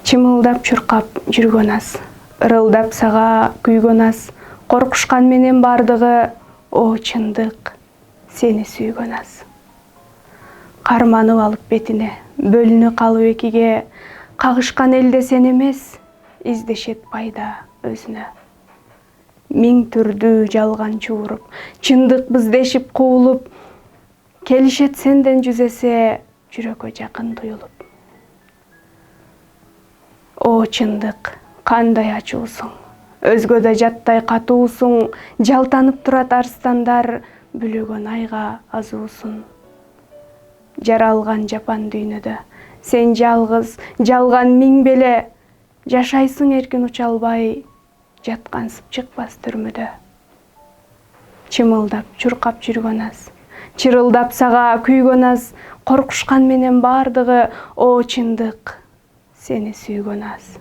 Чымылдап чуркап жүргөн аз, ырылдап сага күйгөн аз, коркушкан менен бардыгы, о чындык, сени сүйгөн аз. Карманып алып бетине, бөлүнүп калып экиге, кагышкан элде сен эмес, издешет пайда өзүнө. Миң түрдүү жалган чууруп, чындыкпыз дешип куулуп, келишет сенден жүзесе, жүрөккө жакын туюлуп. О чындык, кандай ачуусуң, өзгөдө жаттай катуусуң, жалтанып турат арстандар, бүлөгөн айга азуусун. Жаралган жапан дүйнөдө, сен жалгыз, жалган миң беле, жашайсың эркин уча албай, жаткансып чыкпас түрмөдө. Чымылдап чуркап жүргөн аз, чырылдап сага күйгөн аз, коркушкан менен бардыгы, о чындык, сени сүйгөн аз.